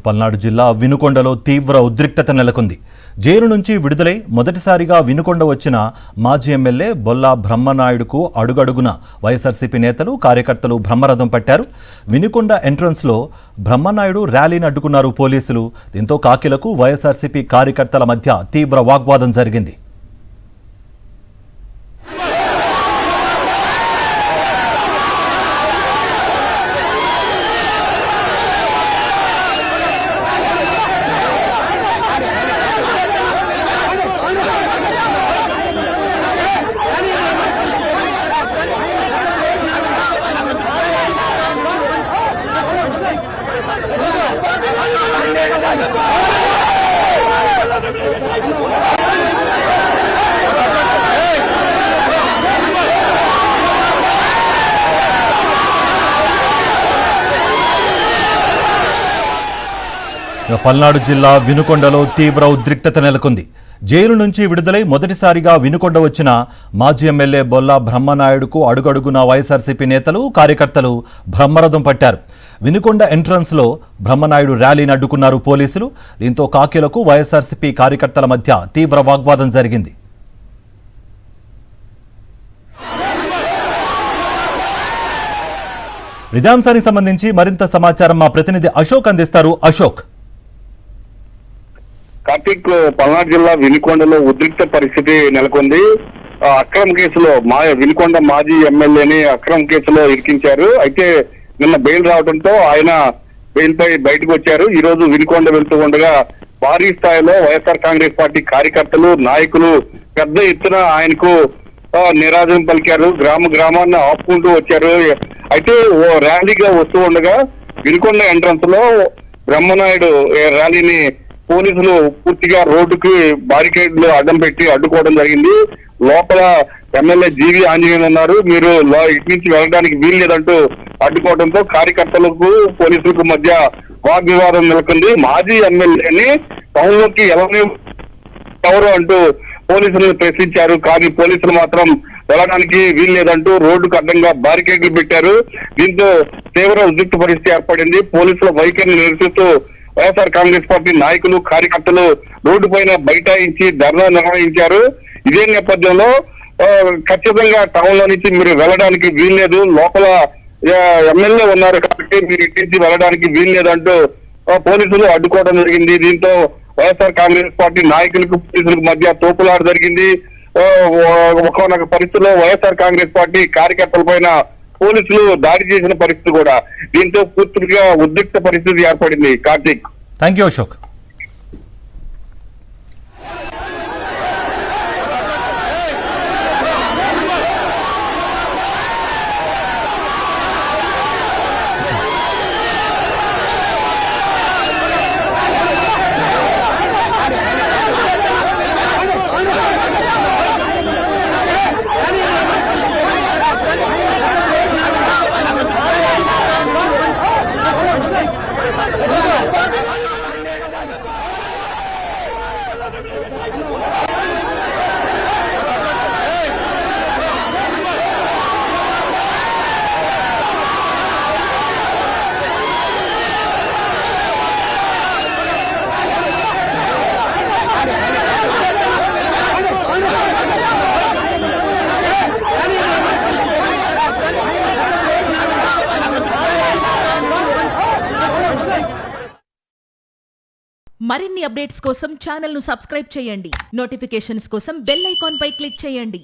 పల్నాడు జిల్లా వినుకొండలో తీవ్ర ఉద్రిక్తత నెలకొంది. జైలు నుంచి విడుదలై మొదటిసారిగా వినుకొండ వచ్చిన మాజీ ఎమ్మెల్యే బొల్లా బ్రహ్మనాయుడుకు అడుగడుగున వైఎస్ఆర్సీపీ నేతలు కార్యకర్తలు బ్రహ్మరథం పట్టారు. వినుకొండ ఎంట్రన్స్లో బ్రహ్మనాయుడు ర్యాలీని అడ్డుకున్నారు పోలీసులు. దీంతో కాకిలకు వైఎస్ఆర్సీపీ కార్యకర్తల మధ్య తీవ్ర వాగ్వాదం జరిగింది. పల్నాడు జిల్లా వినుకొండలో తీవ్ర ఉద్రిక్తత నెలకొంది. జైలు నుంచి విడుదలై మొదటిసారిగా వినుకొండ వచ్చిన మాజీ ఎమ్మెల్యే బొల్లా బ్రహ్మనాయుడుకు అడుగడుగున వైఎస్ఆర్సీపీ నేతలు కార్యకర్తలు బ్రహ్మరథం పట్టారు. వినుకొండ ఎంట్రన్స్లో బ్రహ్మనాయుడు ర్యాలీని అడ్డుకున్నారు పోలీసులు. దీంతో కాకిలకు వైఎస్ఆర్సీపీ కార్యకర్తల మధ్య తీవ్ర వాగ్వాదం జరిగింది. ఇదే అంశానికి సంబంధించి మరింత సమాచారం మా ప్రతినిధి అశోక్ అందిస్తారు. అశోక్, కార్తీక్, పల్నాడు జిల్లా వినుకొండలో ఉద్రిక్త పరిస్థితి నెలకొంది. అక్రమ కేసులో వినుకొండ మాజీ ఎమ్మెల్యేని అక్రమ కేసులో ఇరికించారు. అయితే నిన్న బెయిల్ రావడంతో ఆయన బెయిల్ పై బయటకు వచ్చారు. ఈ రోజు వినుకొండ వెళ్తూ ఉండగా భారీ స్థాయిలో వైఎస్ఆర్ కాంగ్రెస్ పార్టీ కార్యకర్తలు నాయకులు పెద్ద ఎత్తున ఆయనకు నిరాజనం పలికారు. గ్రామాన్ని ఆపుకుంటూ వచ్చారు. అయితే ఓ ర్యాలీగా వస్తూ ఉండగా వినుకొండ ఎంట్రన్స్ లో బ్రహ్మనాయుడు ర్యాలీని పోలీసులు పూర్తిగా రోడ్డుకి బారికేడ్లు అడ్డం పెట్టి అడ్డుకోవడం జరిగింది. లోపల ఎమ్మెల్యే జీవి ఆంజనేయులు ఉన్నారు, మీరు ఇటు నుంచి వెళ్ళడానికి వీలు లేదంటూ అడ్డుకోవడంతో కార్యకర్తలకు పోలీసులకు మధ్య వాగ్వివాదం నెలకొంది. మాజీ ఎమ్మెల్యేని టౌన్ లోకి ఎవరు అంటూ పోలీసులను ప్రశ్నించారు. కానీ పోలీసులు మాత్రం వెళ్ళడానికి వీలు లేదంటూ రోడ్డుకు అడ్డంగా బారికేడ్లు పెట్టారు. దీంతో తీవ్ర ఉద్రిక్త పరిస్థితి ఏర్పడింది. పోలీసుల వైఖరిని నిరసిస్తూ వైఎస్ఆర్ కాంగ్రెస్ పార్టీ నాయకులు కార్యకర్తలు రోడ్డు పైన బైఠాయించి ధర్నా నిర్వహించారు. ఇదే నేపథ్యంలో ఖచ్చితంగా టౌన్ లో నుంచి మీరు వెళ్ళడానికి వీల్లేదు, లోపల ఎమ్మెల్యే ఉన్నారు కాబట్టి మీరు ఇటు నుంచి వెళ్ళడానికి వీల్లేదంటూ పోలీసులు అడ్డుకోవడం జరిగింది. దీంతో వైఎస్ఆర్ కాంగ్రెస్ పార్టీ నాయకులకు పోలీసులకు మధ్య తోపులాట జరిగింది. ఒకనొక పరిస్థితిలో వైఎస్ఆర్ కాంగ్రెస్ పార్టీ కార్యకర్తల పైన పోలీసులు దాడి చేసిన పరిస్థితి కూడా. దీంతో పూర్తిగా ఉద్రిక్త పరిస్థితి ఏర్పడింది. Karthik, thank you Ashok. మరిన్ని అప్డేట్స్ కోసం ఛానల్ ను సబ్స్క్రైబ్ చేయండి. నోటిఫికేషన్స్ కోసం బెల్ ఐకాన్ పై క్లిక్ చేయండి.